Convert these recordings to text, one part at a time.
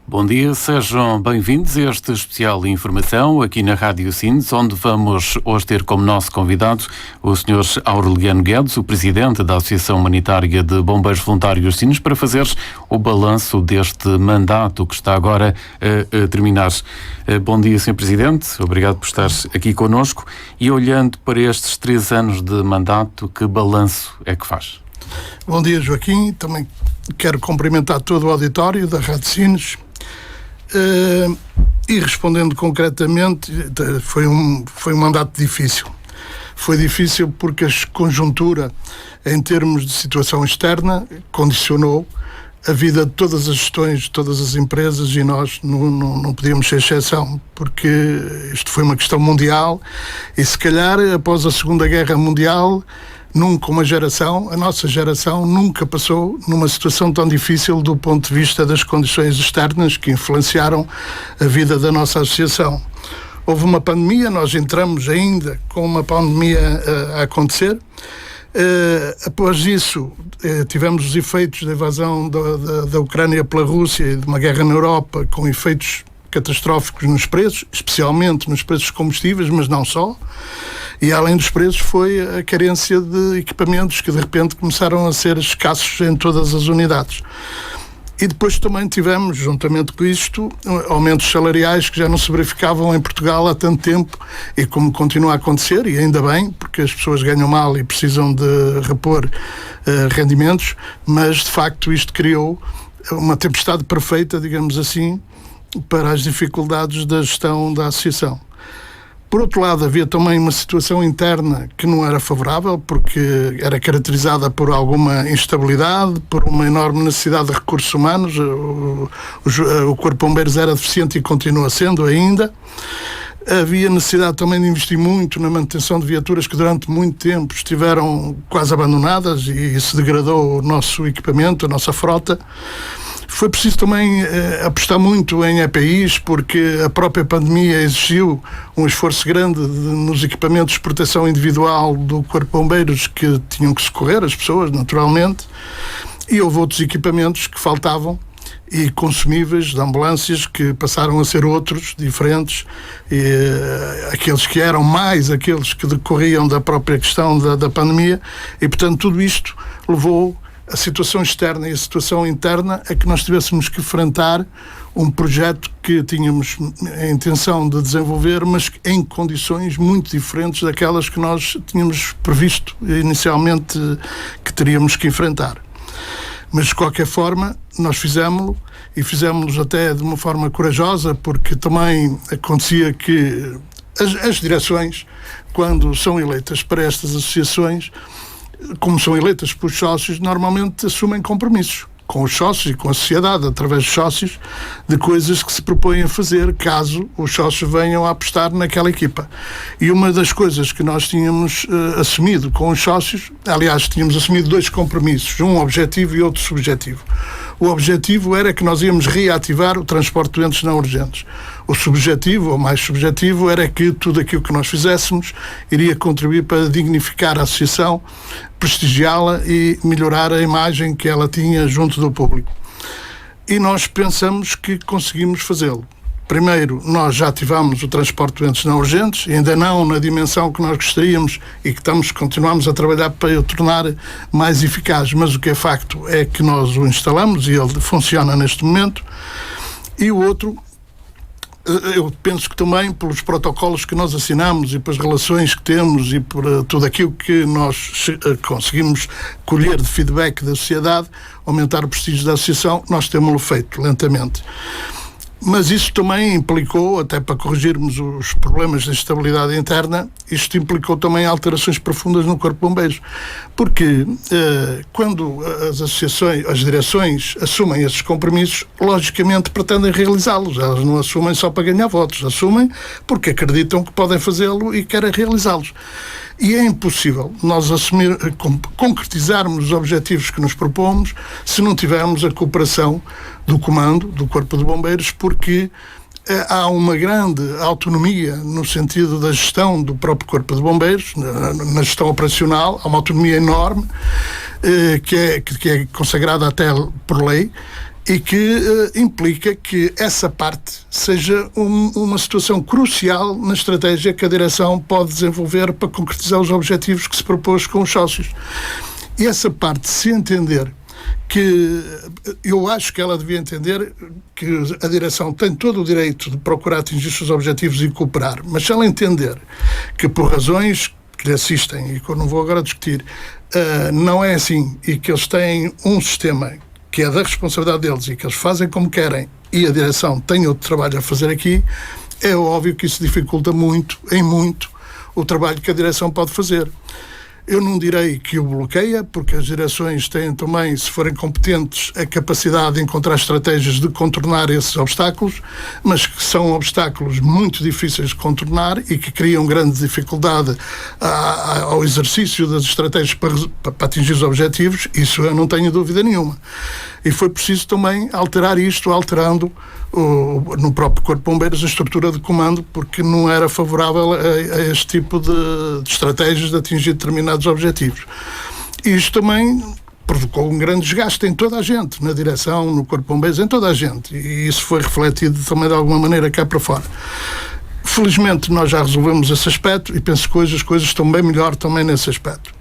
Bom dia, sejam bem-vindos a este especial de informação aqui na Rádio Sines, onde vamos hoje ter como nosso convidado o Sr. Aureliano Guedes, o Presidente da Associação Humanitária de Bombeiros Voluntários Sines, para fazer o balanço deste mandato que está agora a terminar. Bom dia, Sr. Presidente, obrigado por estar aqui connosco e olhando para estes 3 anos de mandato, que balanço é que faz? Bom dia, Joaquim, também quero cumprimentar todo o auditório da Rádio Sines. E respondendo concretamente, foi um mandato difícil. Foi difícil porque a conjuntura, em termos de situação externa, condicionou a vida de todas as gestões, de todas as empresas, e nós não podíamos ser exceção, porque isto foi uma questão mundial e, se calhar, após a Segunda Guerra Mundial, nunca uma geração, a nossa geração, nunca passou numa situação tão difícil do ponto de vista das condições externas que influenciaram a vida da nossa associação. Houve uma pandemia, nós entramos ainda com uma pandemia a acontecer. Após isso, tivemos os efeitos da invasão da Ucrânia pela Rússia e de uma guerra na Europa, com efeitos catastróficos nos preços, especialmente nos preços de combustíveis, mas não só. E além dos preços foi a carência de equipamentos que de repente começaram a ser escassos em todas as unidades. E depois também tivemos, juntamente com isto, aumentos salariais que já não se verificavam em Portugal há tanto tempo, e como continua a acontecer, e ainda bem, porque as pessoas ganham mal e precisam de repor rendimentos, mas de facto isto criou uma tempestade perfeita, digamos assim, para as dificuldades da gestão da associação. Por outro lado, havia também uma situação interna que não era favorável, porque era caracterizada por alguma instabilidade, por uma enorme necessidade de recursos humanos. O Corpo de Bombeiros era deficiente e continua sendo ainda. Havia necessidade também de investir muito na manutenção de viaturas que durante muito tempo estiveram quase abandonadas, e isso degradou o nosso equipamento, a nossa frota. Foi preciso também apostar muito em EPIs, porque a própria pandemia exigiu um esforço grande nos equipamentos de proteção individual do Corpo de Bombeiros, que tinham que socorrer as pessoas, naturalmente, e houve outros equipamentos que faltavam e consumíveis de ambulâncias que passaram a ser outros, diferentes, e aqueles que eram mais aqueles que decorriam da própria questão da pandemia, e portanto tudo isto levou a situação externa e a situação interna a que nós tivéssemos que enfrentar um projeto que tínhamos a intenção de desenvolver, mas em condições muito diferentes daquelas que nós tínhamos previsto inicialmente que teríamos que enfrentar. Mas, de qualquer forma, nós fizemos-lo, e fizemos-lo até de uma forma corajosa, porque também acontecia que as direções, quando são eleitas para estas associações, como são eleitas pelos sócios, normalmente assumem compromissos com os sócios e com a sociedade, através dos sócios, de coisas que se propõem a fazer caso os sócios venham a apostar naquela equipa. E uma das coisas que nós tínhamos assumido com os sócios, aliás, tínhamos assumido 2 compromissos, um objetivo e outro subjetivo. O objetivo era que nós íamos reativar o transporte de doentes não urgentes. O subjetivo, ou mais subjetivo, era que tudo aquilo que nós fizéssemos iria contribuir para dignificar a associação, prestigiá-la e melhorar a imagem que ela tinha junto do público. E nós pensamos que conseguimos fazê-lo. Primeiro, nós já ativamos o transporte de doentes não urgentes, ainda não na dimensão que nós gostaríamos e que continuamos a trabalhar para o tornar mais eficaz, mas o que é facto é que nós o instalamos e ele funciona neste momento. E o outro, eu penso que também pelos protocolos que nós assinamos e pelas relações que temos e por tudo aquilo que nós conseguimos colher de feedback da sociedade, aumentar o prestígio da associação, nós temos-lo feito lentamente. Mas isso também implicou, até para corrigirmos os problemas de estabilidade interna, isto implicou também alterações profundas no Corpo de Bombeiros. Porque quando as associações, as direções assumem esses compromissos, logicamente pretendem realizá-los. Elas não assumem só para ganhar votos, assumem porque acreditam que podem fazê-lo e querem realizá-los. E é impossível nós concretizarmos os objetivos que nos propomos se não tivermos a cooperação do comando, do Corpo de Bombeiros, porque há uma grande autonomia no sentido da gestão do próprio Corpo de Bombeiros, na gestão operacional, há uma autonomia enorme que é consagrada até por lei, e que implica que essa parte seja uma situação crucial na estratégia que a direção pode desenvolver para concretizar os objetivos que se propôs com os sócios. E essa parte, se entender que eu acho que ela devia entender que a direção tem todo o direito de procurar atingir os seus objetivos e cooperar, mas se ela entender que por razões que lhe assistem e que eu não vou agora discutir, não é assim, e que eles têm um sistema que é da responsabilidade deles e que eles fazem como querem e a direção tem outro trabalho a fazer aqui, é óbvio que isso dificulta muito, em muito, o trabalho que a direção pode fazer. Eu não direi que o bloqueia, porque as direções têm também, se forem competentes, a capacidade de encontrar estratégias de contornar esses obstáculos, mas que são obstáculos muito difíceis de contornar e que criam grande dificuldade ao exercício das estratégias para atingir os objetivos, isso eu não tenho dúvida nenhuma. E foi preciso também alterar isto, alterando no próprio Corpo de Bombeiros a estrutura de comando, porque não era favorável a este tipo de estratégias de atingir determinados objetivos. E isto também provocou um grande desgaste em toda a gente, na direção, no Corpo de Bombeiros, em toda a gente. E isso foi refletido também de alguma maneira cá para fora. Felizmente nós já resolvemos esse aspecto e penso que hoje as coisas estão bem melhor também nesse aspecto.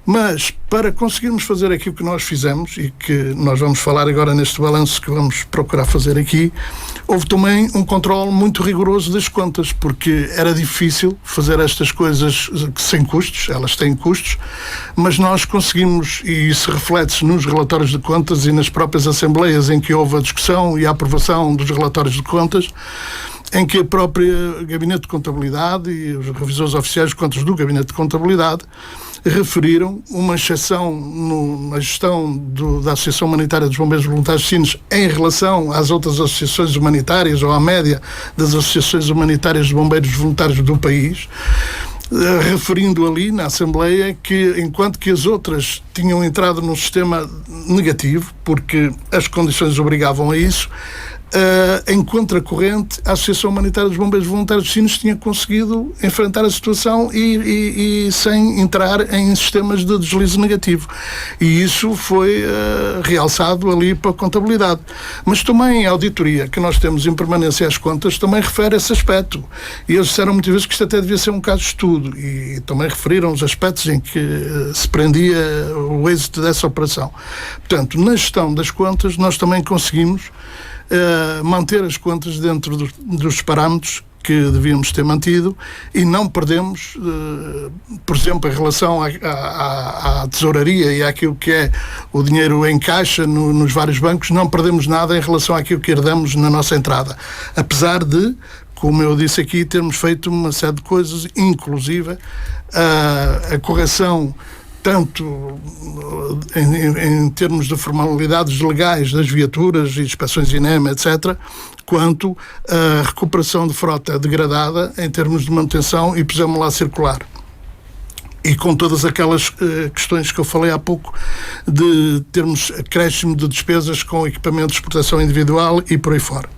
Mas, para conseguirmos fazer aquilo que nós fizemos e que nós vamos falar agora neste balanço que vamos procurar fazer aqui, houve também um controle muito rigoroso das contas, porque era difícil fazer estas coisas sem custos, elas têm custos, mas nós conseguimos, e isso reflete-se nos relatórios de contas e nas próprias assembleias em que houve a discussão e a aprovação dos relatórios de contas, em que a própria Gabinete de Contabilidade e os revisores oficiais de contas do Gabinete de Contabilidade referiram uma exceção na gestão da Associação Humanitária dos Bombeiros Voluntários de Sines em relação às outras associações humanitárias ou à média das associações humanitárias de bombeiros voluntários do país, referindo ali na Assembleia que, enquanto que as outras tinham entrado num sistema negativo, porque as condições obrigavam a isso, em contracorrente, a Associação Humanitária dos Bombeiros Voluntários de Sines tinha conseguido enfrentar a situação e sem entrar em sistemas de deslize negativo. E isso foi realçado ali para a contabilidade. Mas também a auditoria que nós temos em permanência às contas também refere esse aspecto. E eles disseram muitas vezes que isto até devia ser um caso de estudo. E também referiram os aspectos em que se prendia o êxito dessa operação. Portanto, na gestão das contas, nós também conseguimos manter as contas dentro dos parâmetros que devíamos ter mantido e não perdemos, por exemplo, em relação à tesouraria e àquilo que é o dinheiro em caixa nos vários bancos, não perdemos nada em relação àquilo que herdamos na nossa entrada. Apesar de, como eu disse aqui, termos feito uma série de coisas, inclusive a correção tanto em termos de formalidades legais das viaturas e inspeções INEM, etc., quanto a recuperação de frota degradada em termos de manutenção e pusemos lá a circular. E com todas aquelas questões que eu falei há pouco, de termos acréscimo de despesas com equipamentos de proteção individual e por aí fora.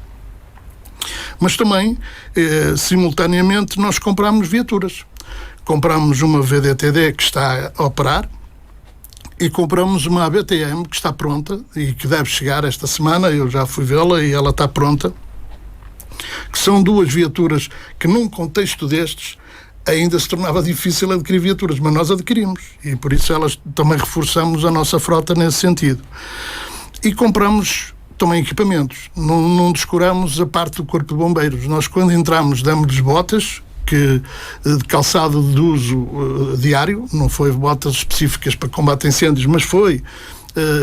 Mas também, simultaneamente, nós comprámos viaturas. Compramos uma VDTD que está a operar e compramos uma ABTM que está pronta e que deve chegar esta semana. Eu já fui vê-la e ela está pronta. Que são duas viaturas que, num contexto destes, ainda se tornava difícil adquirir viaturas, mas nós adquirimos e por isso elas também reforçamos a nossa frota nesse sentido. E compramos também equipamentos. Não descuramos a parte do Corpo de Bombeiros. Nós, quando entramos, damos-lhes botas de calçado de uso diário, não foi botas específicas para combate a incêndios, mas foi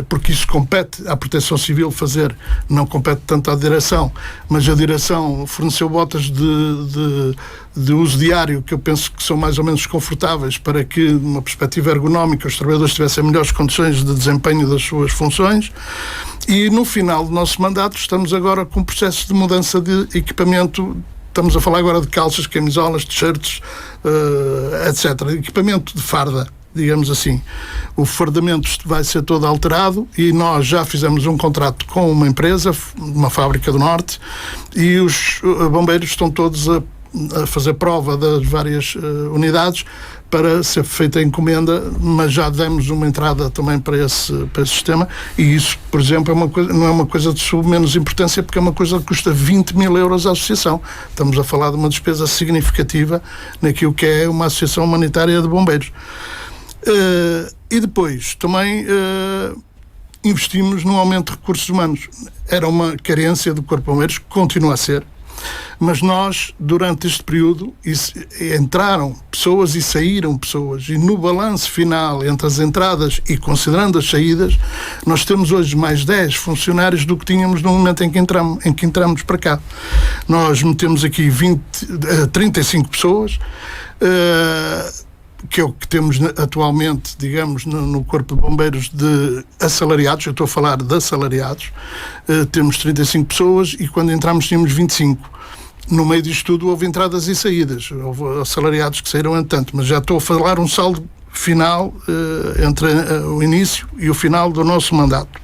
porque isso compete à Proteção Civil fazer, não compete tanto à direção, mas a direção forneceu botas de uso diário, que eu penso que são mais ou menos confortáveis para que, numa perspectiva ergonómica, os trabalhadores tivessem melhores condições de desempenho das suas funções. E no final do nosso mandato estamos agora com um processo de mudança de equipamento. Estamos a falar agora de calças, camisolas, t-shirts, etc. Equipamento de farda, digamos assim. O fardamento vai ser todo alterado e nós já fizemos um contrato com uma empresa, uma fábrica do Norte, e os bombeiros estão todos a fazer prova das várias unidades para ser feita a encomenda, mas já demos uma entrada também para esse sistema, e isso, por exemplo, não é uma coisa de menos importância, porque é uma coisa que custa 20 mil euros à associação. Estamos a falar de uma despesa significativa naquilo que é uma associação humanitária de bombeiros. E depois, também investimos no aumento de recursos humanos. Era uma carência do Corpo de Bombeiros, que continua a ser, mas nós, durante este período, entraram pessoas e saíram pessoas, e no balanço final entre as entradas e considerando as saídas, nós temos hoje mais 10 funcionários do que tínhamos no momento em que entramos para cá. Nós metemos aqui 35 pessoas, que é o que temos atualmente, digamos, no Corpo de Bombeiros de assalariados. Eu estou a falar de assalariados. Temos 35 pessoas e quando entramos tínhamos 25. No meio disto tudo houve entradas e saídas. Houve assalariados que saíram entanto, mas já estou a falar um saldo final entre o início e o final do nosso mandato.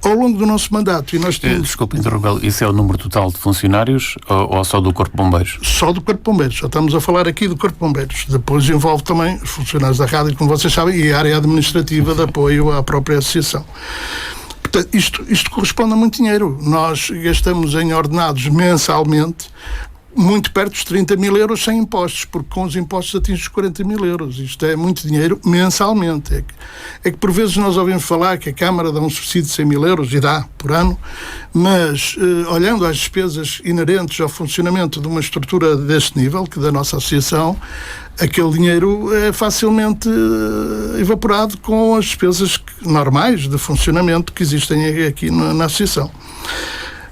Ao longo do nosso mandato, e nós temos... Desculpe interrompê-lo, isso é o número total de funcionários ou só do Corpo de Bombeiros? Só do Corpo de Bombeiros, já estamos a falar aqui do Corpo de Bombeiros. Depois envolve também os funcionários da rádio, como vocês sabem, e a área administrativa de apoio à própria associação. Portanto, isto corresponde a muito dinheiro. Nós gastamos em ordenados mensalmente muito perto dos 30 mil euros sem impostos, porque com os impostos atinge os 40 mil euros. Isto é muito dinheiro mensalmente. É que por vezes nós ouvimos falar que a Câmara dá um subsídio de 100 mil euros, e dá, por ano, mas olhando às despesas inerentes ao funcionamento de uma estrutura deste nível, que da nossa associação, aquele dinheiro é facilmente evaporado com as despesas normais de funcionamento que existem aqui na associação.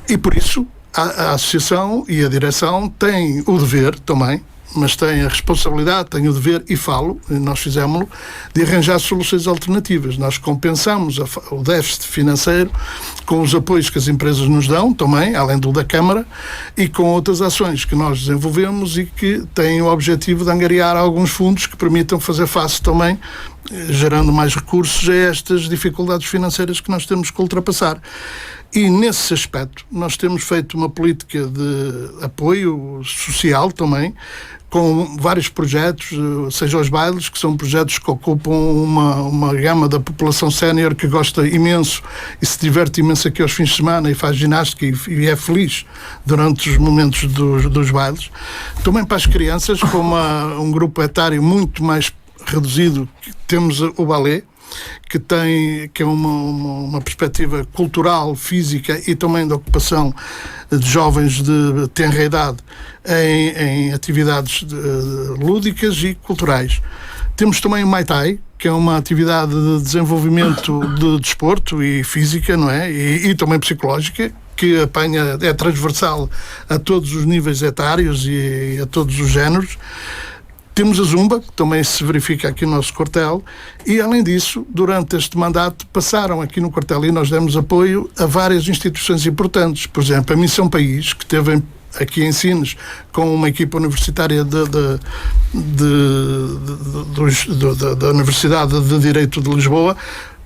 E por isso, a associação e a direção têm o dever também, mas têm a responsabilidade, têm o dever, e nós fizemos-lo, de arranjar soluções alternativas. Nós compensamos o déficit financeiro com os apoios que as empresas nos dão, também, além do da Câmara, e com outras ações que nós desenvolvemos e que têm o objetivo de angariar alguns fundos que permitam fazer face também, gerando mais recursos a estas dificuldades financeiras que nós temos que ultrapassar. E nesse aspecto nós temos feito uma política de apoio social também, com vários projetos, seja os bailes, que são projetos que ocupam uma gama da população sénior que gosta imenso e se diverte imenso aqui aos fins de semana e faz ginástica e é feliz durante os momentos dos bailes. Também para as crianças, com um grupo etário muito mais reduzido, temos o balé, que é uma perspectiva cultural, física e também de ocupação de jovens de tenra idade em atividades lúdicas e culturais. Temos também o Muay Thai, que é uma atividade de desenvolvimento de desporto e física, não é? E também psicológica, que é transversal a todos os níveis etários e a todos os géneros. Temos a Zumba, que também se verifica aqui no nosso quartel, e além disso, durante este mandato, passaram aqui no quartel e nós demos apoio a várias instituições importantes. Por exemplo, a Missão País, que teve aqui em Sines com uma equipa universitária da Universidade de Direito de Lisboa,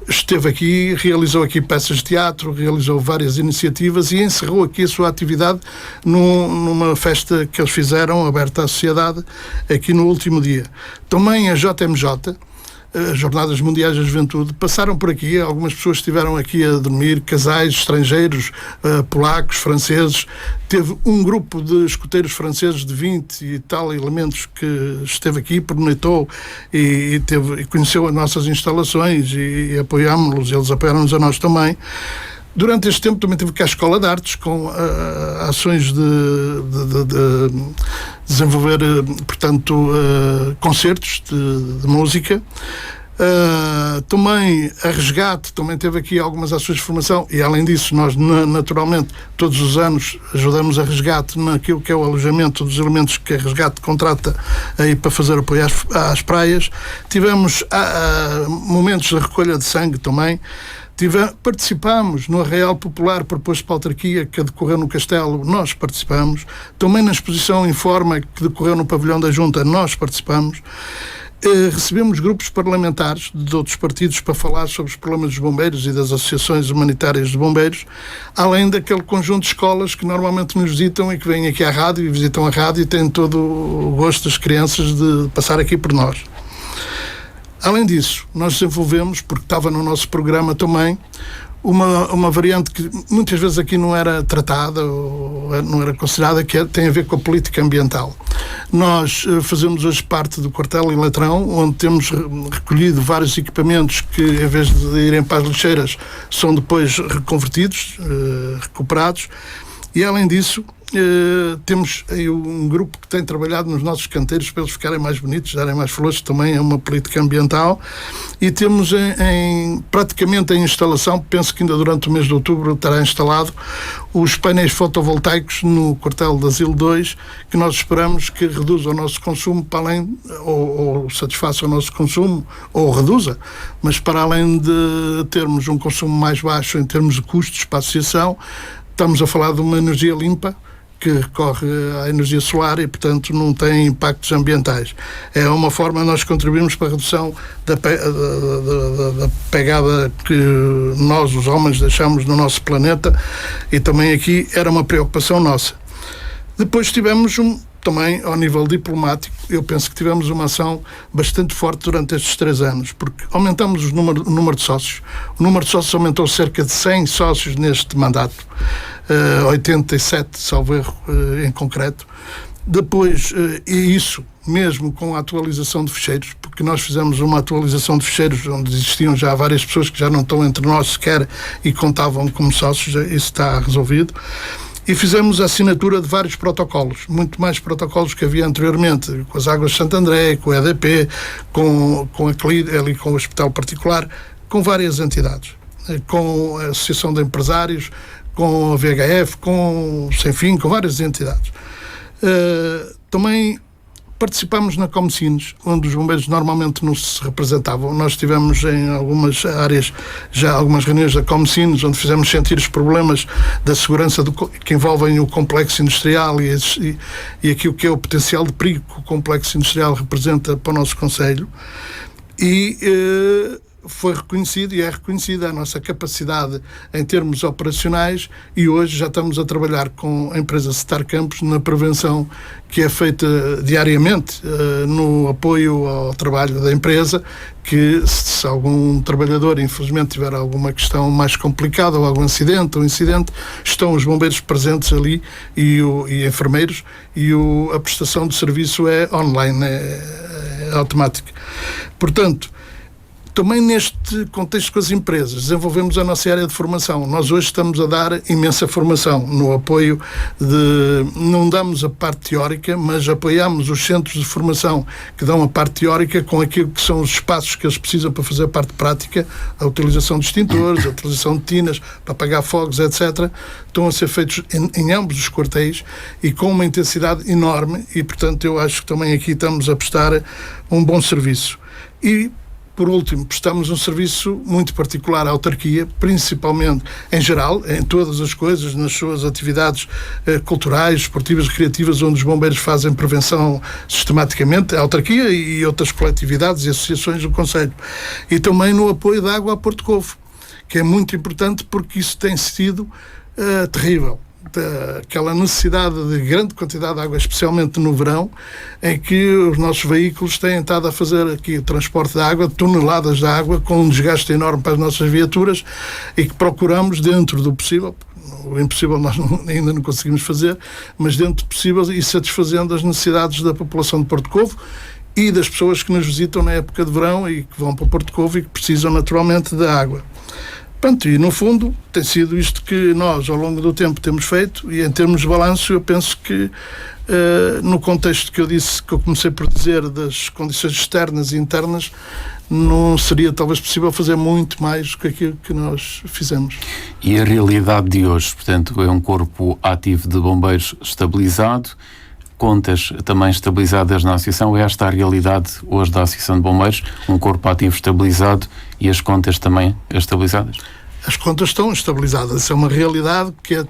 esteve aqui, realizou aqui peças de teatro, realizou várias iniciativas e encerrou aqui a sua atividade numa festa que eles fizeram, aberta à sociedade, aqui no último dia. Também a JMJ, as Jornadas Mundiais da Juventude, passaram por aqui, algumas pessoas estiveram aqui a dormir, casais estrangeiros, polacos, franceses. Teve um grupo de escoteiros franceses de 20 e tal elementos que esteve aqui, pernoitou e conheceu as nossas instalações e apoiámos-los, eles apoiaram-nos a nós também. Durante este tempo também teve cá a Escola de Artes, com ações de desenvolver, portanto, concertos de música. Também a Resgate também teve aqui algumas ações de formação e, além disso, nós naturalmente todos os anos ajudamos a Resgate naquilo que é o alojamento dos elementos que a Resgate contrata aí para fazer apoio às praias. Tivemos momentos de recolha de sangue também. Participámos no Arraial Popular proposto para a autarquia que decorreu no Castelo, nós participamos. Também na exposição Informa que decorreu no Pavilhão da Junta, nós participamos. Recebemos grupos parlamentares de outros partidos para falar sobre os problemas dos bombeiros e das associações humanitárias de bombeiros, além daquele conjunto de escolas que normalmente nos visitam e que vêm aqui à rádio e visitam a rádio e têm todo o gosto das crianças de passar aqui por nós. Além disso, nós desenvolvemos, porque estava no nosso programa também, uma variante que muitas vezes aqui não era tratada ou não era considerada, que tem a ver com a política ambiental. Nós fazemos hoje parte do quartel em Latrão, onde temos recolhido vários equipamentos que, em vez de irem para as lixeiras, são depois reconvertidos, recuperados, e além disso temos aí um grupo que tem trabalhado nos nossos canteiros para eles ficarem mais bonitos, darem mais flores, também é uma política ambiental, e temos praticamente em instalação, penso que ainda durante o mês de outubro estará instalado, os painéis fotovoltaicos no quartel da Asilo 2, que nós esperamos que reduza o nosso consumo para além, ou satisfaça o nosso consumo, ou reduza, mas para além de termos um consumo mais baixo em termos de custos para a associação, estamos a falar de uma energia limpa, que recorre à energia solar e, portanto, não tem impactos ambientais. É uma forma de nós contribuirmos para a redução da pegada que nós, os homens, deixamos no nosso planeta, e também aqui era uma preocupação nossa. Depois tivemos também, ao nível diplomático, eu penso que tivemos uma ação bastante forte durante estes 3 anos, porque aumentamos o número de sócios. O número de sócios aumentou cerca de 100 sócios neste mandato, 87, salvo erro, em concreto. Depois, e isso mesmo com a atualização de ficheiros, porque nós fizemos uma atualização de ficheiros onde existiam já várias pessoas que já não estão entre nós sequer e contavam como sócios, isso está resolvido. E fizemos a assinatura de vários protocolos, muito mais protocolos que havia anteriormente, com as Águas de Santo André, com a EDP, com a CLID, ali com o Hospital Particular, com várias entidades, com a Associação de Empresários, com a VHF, com o Sem Fim, com várias entidades. Também participamos na Comsines, onde os bombeiros normalmente não se representavam. Nós tivemos em algumas áreas já algumas reuniões da Comsines, onde fizemos sentir os problemas da segurança que envolvem o complexo industrial e aquilo que é o potencial de perigo que o complexo industrial representa para o nosso concelho. E foi reconhecido e é reconhecida a nossa capacidade em termos operacionais, e hoje já estamos a trabalhar com a empresa Star Campos na prevenção que é feita diariamente no apoio ao trabalho da empresa, que se algum trabalhador infelizmente tiver alguma questão mais complicada ou algum acidente ou incidente, estão os bombeiros presentes ali e enfermeiros, e a prestação de serviço é online, é automática. Portanto, também neste contexto com as empresas, desenvolvemos a nossa área de formação. Nós hoje estamos a dar imensa formação no apoio não damos a parte teórica, mas apoiamos os centros de formação que dão a parte teórica com aquilo que são os espaços que eles precisam para fazer a parte prática, a utilização de extintores, a utilização de tinas para apagar fogos, etc. Estão a ser feitos em ambos os quartéis e com uma intensidade enorme, e, portanto, eu acho que também aqui estamos a prestar um bom serviço. E, por último, prestamos um serviço muito particular à autarquia, principalmente, em geral, em todas as coisas, nas suas atividades culturais, esportivas, recreativas, onde os bombeiros fazem prevenção sistematicamente, a autarquia e outras coletividades e associações do concelho. E também no apoio da água a Porto Covo, que é muito importante porque isso tem sido terrível. Aquela necessidade de grande quantidade de água, especialmente no verão, em que os nossos veículos têm estado a fazer aqui o transporte de água, toneladas de água, com um desgaste enorme para as nossas viaturas, e que procuramos, dentro do possível, o impossível nós ainda não conseguimos fazer, mas dentro do possível, e satisfazendo as necessidades da população de Porto Covo e das pessoas que nos visitam na época de verão e que vão para Porto Covo e que precisam naturalmente da água. Pronto, e no fundo tem sido isto que nós ao longo do tempo temos feito, e em termos de balanço eu penso que no contexto que eu comecei por dizer das condições externas e internas, não seria talvez possível fazer muito mais do que aquilo que nós fizemos. E a realidade de hoje, portanto, é um corpo ativo de bombeiros estabilizado, contas também estabilizadas na associação. É esta a realidade hoje da Associação de Bombeiros, um corpo ativo estabilizado e as contas também estabilizadas? As contas estão estabilizadas, isso é uma realidade que é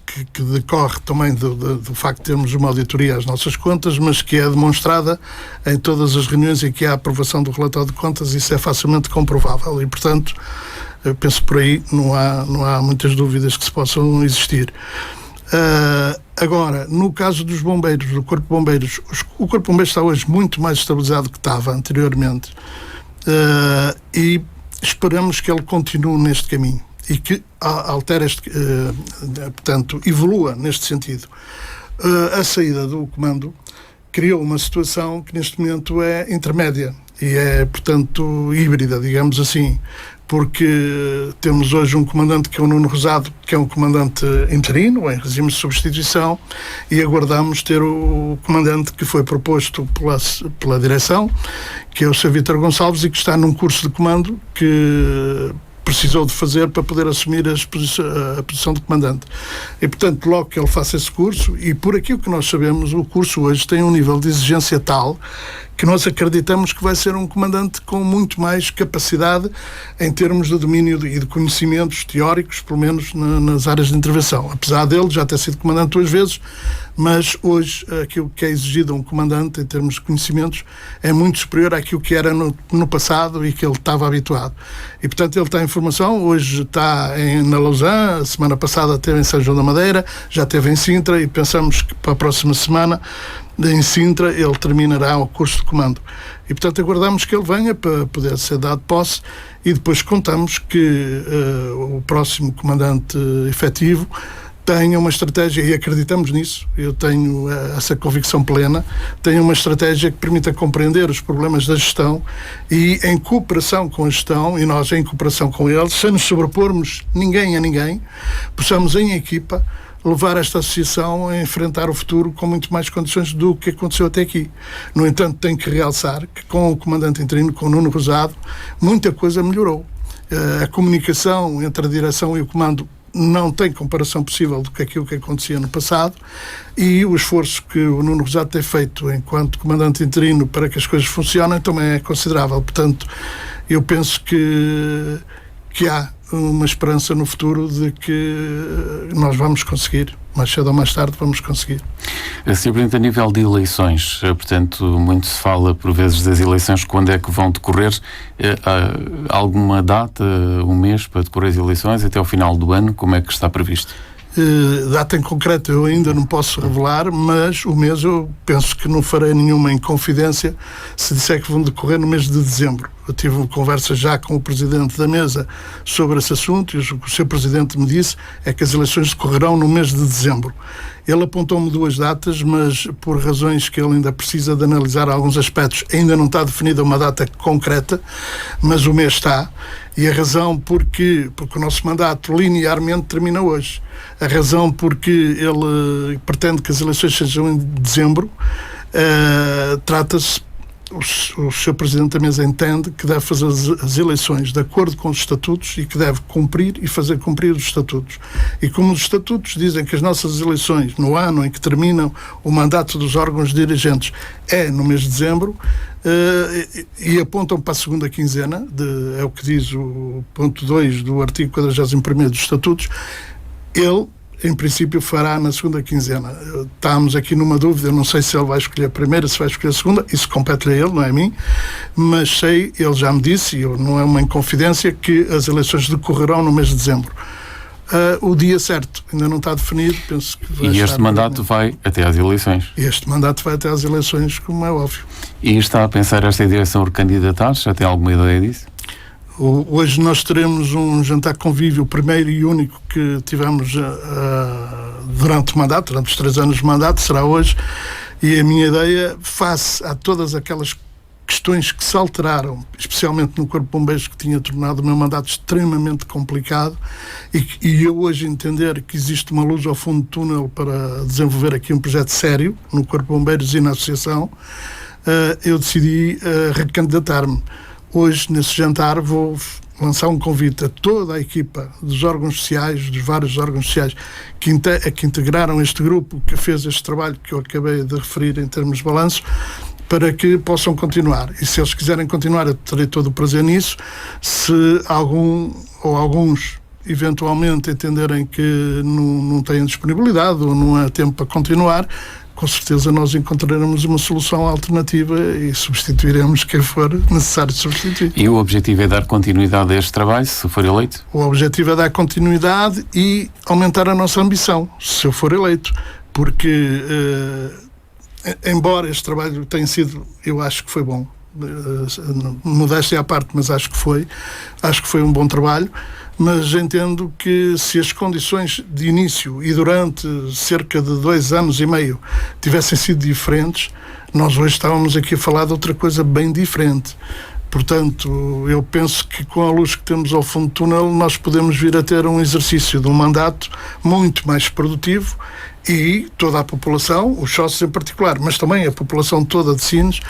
que decorre também do facto de termos uma auditoria às nossas contas, mas que é demonstrada em todas as reuniões em que há aprovação do relatório de contas. Isso é facilmente comprovável e, portanto, eu penso por aí não há muitas dúvidas que se possam existir. Agora, no caso dos bombeiros, do Corpo de Bombeiros, o Corpo de Bombeiros está hoje muito mais estabilizado do que estava anteriormente, e esperamos que ele continue neste caminho e que altere portanto, evolua neste sentido. A saída do comando criou uma situação que neste momento é intermédia e é, portanto, híbrida, digamos assim, porque temos hoje um comandante que é o Nuno Rosado, que é um comandante interino, em regime de substituição, e aguardamos ter o comandante que foi proposto pela direção, que é o Sr. Vítor Gonçalves, e que está num curso de comando que precisou de fazer para poder assumir a posição de comandante. E, portanto, logo que ele faça esse curso, e por aquilo que nós sabemos, o curso hoje tem um nível de exigência tal que nós acreditamos que vai ser um comandante com muito mais capacidade em termos de domínio e de conhecimentos teóricos, pelo menos nas áreas de intervenção. Apesar dele já ter sido comandante 2 vezes, mas hoje aquilo que é exigido a um comandante em termos de conhecimentos é muito superior àquilo que era no passado e que ele estava habituado. E, portanto, ele está em formação. Hoje está na Lausanne, a semana passada esteve em São João da Madeira, já esteve em Sintra, e pensamos que para a próxima semana em Sintra ele terminará o curso de comando. E, portanto, aguardamos que ele venha para poder ser dado posse, e depois contamos que o próximo comandante efetivo tenha uma estratégia, e acreditamos nisso, eu tenho essa convicção plena, tenha uma estratégia que permita compreender os problemas da gestão e, em cooperação com a gestão, e nós em cooperação com eles, sem nos sobrepormos ninguém a ninguém, possamos em equipa levar esta associação a enfrentar o futuro com muito mais condições do que aconteceu até aqui. No entanto, tenho que realçar que com o comandante interino, com o Nuno Rosado, muita coisa melhorou. A comunicação entre a direção e o comando não tem comparação possível do que aquilo que acontecia no passado, e o esforço que o Nuno Rosado tem feito enquanto comandante interino para que as coisas funcionem também é considerável. Portanto, eu penso que há uma esperança no futuro de que nós vamos conseguir, mais cedo ou mais tarde vamos conseguir. Sr. Presidente, a nível de eleições, portanto, muito se fala por vezes das eleições, quando é que vão decorrer? Há alguma data, um mês para decorrer as eleições, até ao final do ano, como é que está previsto? Data em concreto eu ainda não posso revelar, mas o mês eu penso que não farei nenhuma inconfidência se disser que vão decorrer no mês de dezembro. Eu tive uma conversa já com o Presidente da Mesa sobre esse assunto, e o que o Sr. Presidente me disse é que as eleições decorrerão no mês de dezembro. Ele apontou-me 2 datas, mas por razões que ele ainda precisa de analisar alguns aspectos, ainda não está definida uma data concreta, mas o mês está. E a razão porque o nosso mandato linearmente termina hoje. A razão porque ele pretende que as eleições sejam em dezembro, trata-se, o Sr. Presidente da Mesa entende que deve fazer as eleições de acordo com os estatutos e que deve cumprir e fazer cumprir os estatutos. E como os estatutos dizem que as nossas eleições, no ano em que terminam o mandato dos órgãos dirigentes, é no mês de dezembro, e apontam para a segunda quinzena, é o que diz o ponto 2 do artigo 41º dos estatutos, ele, em princípio, fará na segunda quinzena. Estamos aqui numa dúvida, não sei se ele vai escolher a primeira, se vai escolher a segunda, isso compete-lhe a ele, não é a mim, mas sei, ele já me disse, e não é uma inconfidência, que as eleições decorrerão no mês de dezembro. O dia certo ainda não está definido, penso que vai. E este mandato vai até às eleições? Este mandato vai até às eleições, como é óbvio. E está a pensar esta direção recandidatar? Já tem alguma ideia disso? Hoje nós teremos um jantar convívio, o primeiro e único que tivemos durante o mandato, durante os 3 anos de mandato, será hoje, e a minha ideia, face a todas aquelas questões que se alteraram, especialmente no Corpo de Bombeiros, que tinha tornado o meu mandato extremamente complicado, e eu hoje entender que existe uma luz ao fundo do túnel para desenvolver aqui um projeto sério no Corpo de Bombeiros e na Associação, eu decidi recandidatar-me. Hoje, nesse jantar, vou lançar um convite a toda a equipa dos órgãos sociais, dos vários órgãos sociais que integraram este grupo, que fez este trabalho que eu acabei de referir em termos de balanço, para que possam continuar. E se eles quiserem continuar, eu terei todo o prazer nisso. Se algum ou alguns eventualmente entenderem que não têm disponibilidade ou não há tempo para continuar, com certeza nós encontraremos uma solução alternativa e substituiremos quem for necessário substituir. E o objetivo é dar continuidade a este trabalho, se for eleito? O objetivo é dar continuidade e aumentar a nossa ambição, se eu for eleito, porque embora este trabalho tenha sido, eu acho que foi bom, modéstia à parte, mas acho que foi um bom trabalho, mas entendo que se as condições de início e durante cerca de 2 anos e meio tivessem sido diferentes, nós hoje estávamos aqui a falar de outra coisa bem diferente. Portanto, eu penso que com a luz que temos ao fundo do túnel nós podemos vir a ter um exercício de um mandato muito mais produtivo e toda a população, os sócios em particular, mas também a população toda de Sines,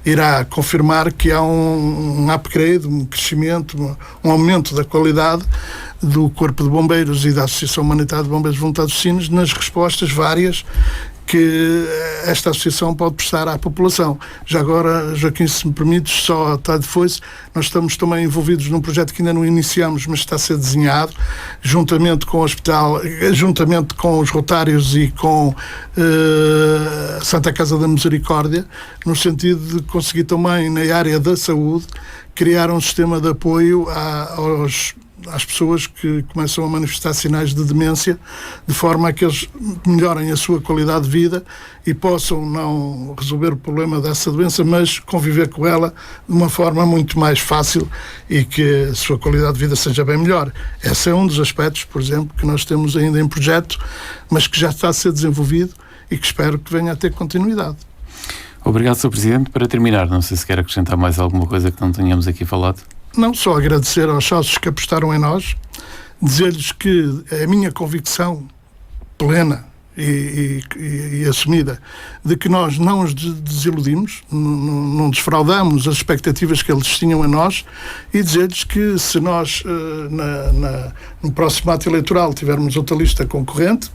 irá confirmar que há um upgrade, um crescimento, um aumento da qualidade do Corpo de Bombeiros e da Associação Humanitária de Bombeiros Voluntários de Sines nas respostas várias que esta associação pode prestar à população. Já agora, Joaquim, se me permites, só está de foice, nós estamos também envolvidos num projeto que ainda não iniciamos, mas está a ser desenhado, juntamente com o hospital, juntamente com os Rotários e com a Santa Casa da Misericórdia, no sentido de conseguir também, na área da saúde, criar um sistema de apoio às pessoas que começam a manifestar sinais de demência, de forma a que eles melhorem a sua qualidade de vida e possam não resolver o problema dessa doença, mas conviver com ela de uma forma muito mais fácil e que a sua qualidade de vida seja bem melhor. Esse é um dos aspectos, por exemplo, que nós temos ainda em projeto, mas que já está a ser desenvolvido e que espero que venha a ter continuidade. Obrigado, Sr. Presidente. Para terminar, não sei se quer acrescentar mais alguma coisa que não tenhamos aqui falado. Não, só agradecer aos sócios que apostaram em nós, dizer-lhes que é a minha convicção plena e assumida de que nós não os desiludimos, não desfraudamos as expectativas que eles tinham em nós, e dizer-lhes que se nós no próximo ato eleitoral tivermos outra lista concorrente,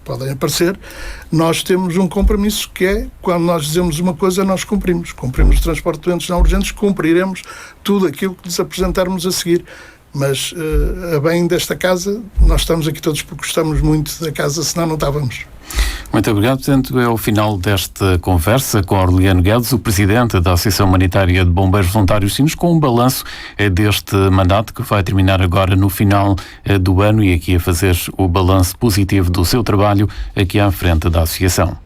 podem aparecer, nós temos um compromisso que é, quando nós dizemos uma coisa, nós cumprimos o transporte de doentes não urgentes, cumpriremos tudo aquilo que lhes apresentarmos a seguir. Mas, a bem desta casa, nós estamos aqui todos porque gostamos muito da casa, senão não estávamos. Muito obrigado. Portanto, é o final desta conversa com Aureliano Guedes, o Presidente da Associação Humanitária de Bombeiros Voluntários Sines, com um balanço deste mandato que vai terminar agora no final do ano e aqui a fazer o balanço positivo do seu trabalho aqui à frente da Associação.